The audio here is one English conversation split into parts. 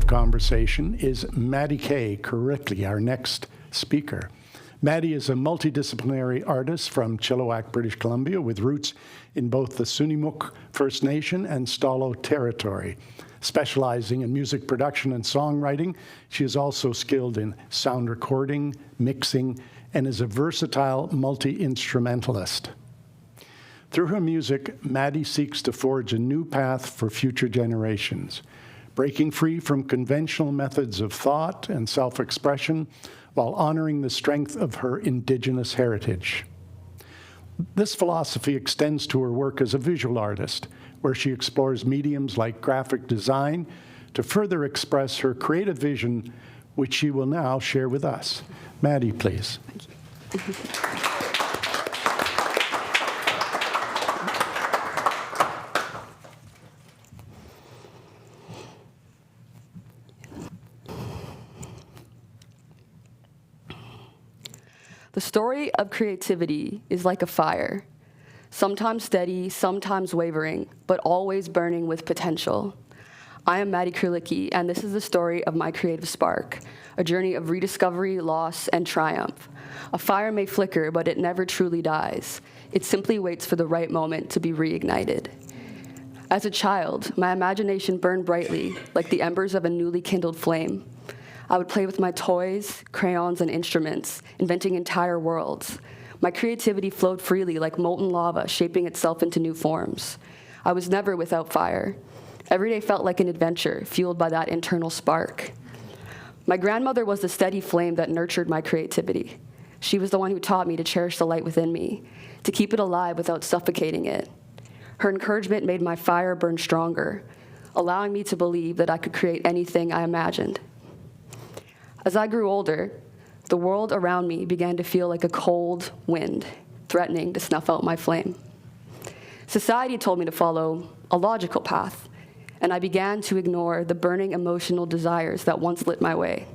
conversation is Maddi Krulicki, our next speaker. Maddi is a multidisciplinary artist from Chilliwack, British Columbia, with roots in both the Snuneymuxw First Nation and Stalo territory. Specializing in music production and songwriting, she is also skilled in sound recording, mixing, and is a versatile multi-instrumentalist. Through her music, Maddi seeks to forge a new path for future generations, breaking free from conventional methods of thought and self-expression while honoring the strength of her Indigenous heritage. This philosophy extends to her work as a visual artist, where she explores mediums like graphic design to further express her creative vision, which she will now share with us. Maddi, please. Thank you. The story of creativity is like a fire, sometimes steady, sometimes wavering, but always burning with potential. I am Maddi Krulicki, and this is the story of my creative spark, a journey of rediscovery, loss, and triumph. A fire may flicker, but it never truly dies. It simply waits for the right moment to be reignited. As a child, my imagination burned brightly, like the embers of a newly kindled flame. I would play with my toys, crayons, and instruments, inventing entire worlds. My creativity flowed freely like molten lava, shaping itself into new forms. I was never without fire. Every day felt like an adventure, fueled by that internal spark. My grandmother was the steady flame that nurtured my creativity. She was the one who taught me to cherish the light within me, to keep it alive without suffocating it. Her encouragement made my fire burn stronger, allowing me to believe that I could create anything I imagined. As I grew older, the world around me began to feel like a cold wind, threatening to snuff out my flame. Society told me to follow a logical path, and I began to ignore the burning emotional desires that once lit my way.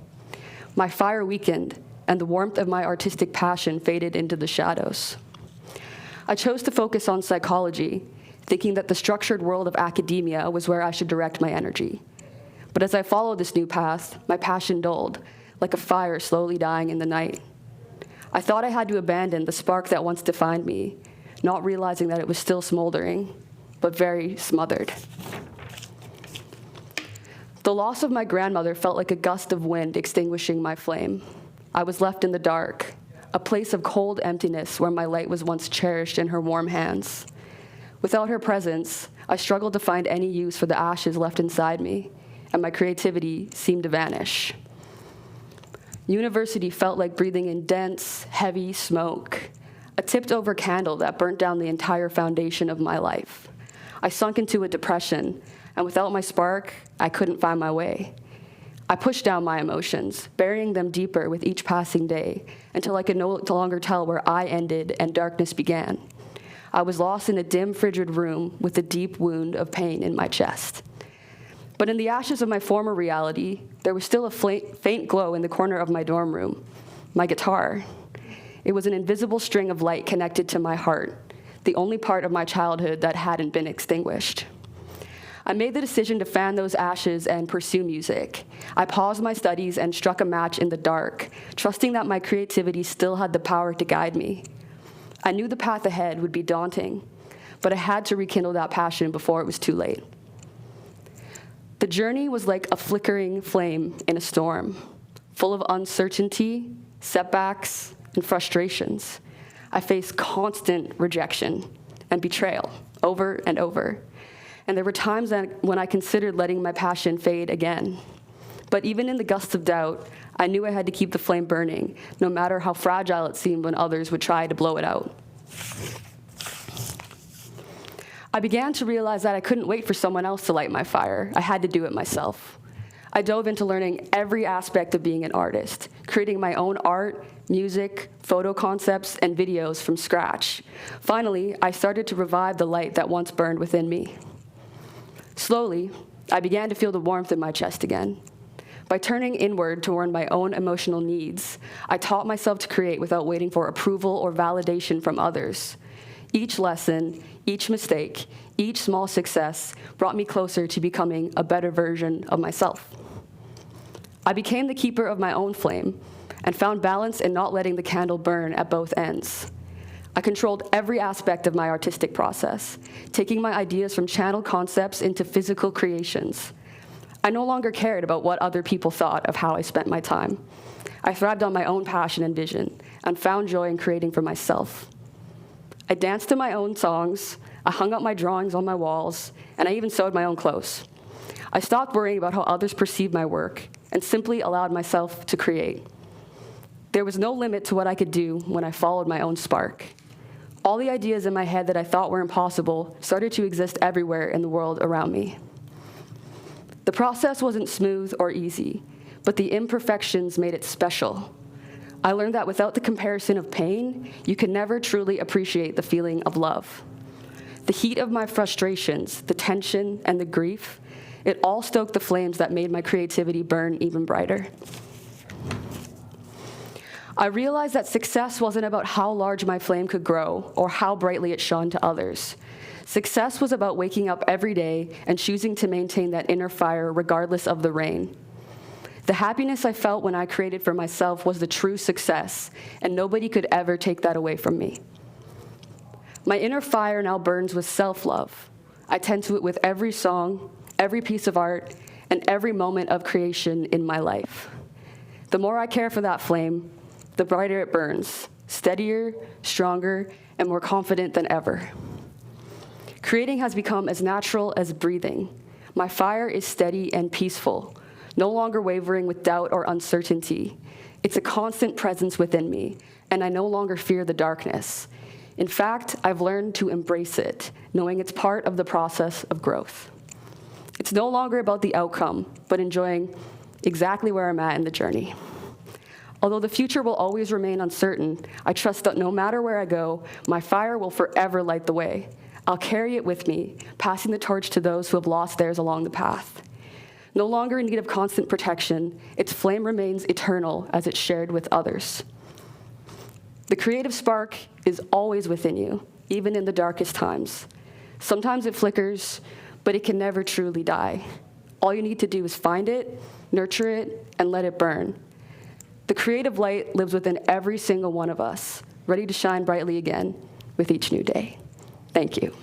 My fire weakened, and the warmth of my artistic passion faded into the shadows. I chose to focus on psychology, thinking that the structured world of academia was where I should direct my energy. But as I followed this new path, my passion dulled, like a fire slowly dying in the night. I thought I had to abandon the spark that once defined me, not realizing that it was still smoldering, but very smothered. The loss of my grandmother felt like a gust of wind extinguishing my flame. I was left in the dark, a place of cold emptiness where my light was once cherished in her warm hands. Without her presence, I struggled to find any use for the ashes left inside me, and my creativity seemed to vanish. University felt like breathing in dense, heavy smoke, a tipped-over candle that burnt down the entire foundation of my life. I sunk into a depression, and without my spark, I couldn't find my way. I pushed down my emotions, burying them deeper with each passing day, until I could no longer tell where I ended and darkness began. I was lost in a dim, frigid room with a deep wound of pain in my chest. But in the ashes of my former reality, there was still a faint glow in the corner of my dorm room, my guitar. It was an invisible string of light connected to my heart, the only part of my childhood that hadn't been extinguished. I made the decision to fan those ashes and pursue music. I paused my studies and struck a match in the dark, trusting that my creativity still had the power to guide me. I knew the path ahead would be daunting, but I had to rekindle that passion before it was too late. The journey was like a flickering flame in a storm, full of uncertainty, setbacks, and frustrations. I faced constant rejection and betrayal over and over. And there were times when I considered letting my passion fade again. But even in the gusts of doubt, I knew I had to keep the flame burning, no matter how fragile it seemed when others would try to blow it out. I began to realize that I couldn't wait for someone else to light my fire. I had to do it myself. I dove into learning every aspect of being an artist, creating my own art, music, photo concepts, and videos from scratch. Finally, I started to revive the light that once burned within me. Slowly, I began to feel the warmth in my chest again. By turning inward toward my own emotional needs, I taught myself to create without waiting for approval or validation from others. Each lesson, each mistake, each small success brought me closer to becoming a better version of myself. I became the keeper of my own flame and found balance in not letting the candle burn at both ends. I controlled every aspect of my artistic process, taking my ideas from channeled concepts into physical creations. I no longer cared about what other people thought of how I spent my time. I thrived on my own passion and vision and found joy in creating for myself. I danced to my own songs, I hung up my drawings on my walls, and I even sewed my own clothes. I stopped worrying about how others perceived my work and simply allowed myself to create. There was no limit to what I could do when I followed my own spark. All the ideas in my head that I thought were impossible started to exist everywhere in the world around me. The process wasn't smooth or easy, but the imperfections made it special. I learned that without the comparison of pain, you can never truly appreciate the feeling of love. The heat of my frustrations, the tension, and the grief, it all stoked the flames that made my creativity burn even brighter. I realized that success wasn't about how large my flame could grow or how brightly it shone to others. Success was about waking up every day and choosing to maintain that inner fire regardless of the rain. The happiness I felt when I created for myself was the true success, and nobody could ever take that away from me. My inner fire now burns with self-love. I tend to it with every song, every piece of art, and every moment of creation in my life. The more I care for that flame, the brighter it burns, steadier, stronger, and more confident than ever. Creating has become as natural as breathing. My fire is steady and peaceful, no longer wavering with doubt or uncertainty. It's a constant presence within me, and I no longer fear the darkness. In fact, I've learned to embrace it, knowing it's part of the process of growth. It's no longer about the outcome, but enjoying exactly where I'm at in the journey. Although the future will always remain uncertain, I trust that no matter where I go, my fire will forever light the way. I'll carry it with me, passing the torch to those who have lost theirs along the path. No longer in need of constant protection, its flame remains eternal as it's shared with others. The creative spark is always within you, even in the darkest times. Sometimes it flickers, but it can never truly die. All you need to do is find it, nurture it, and let it burn. The creative light lives within every single one of us, ready to shine brightly again with each new day. Thank you.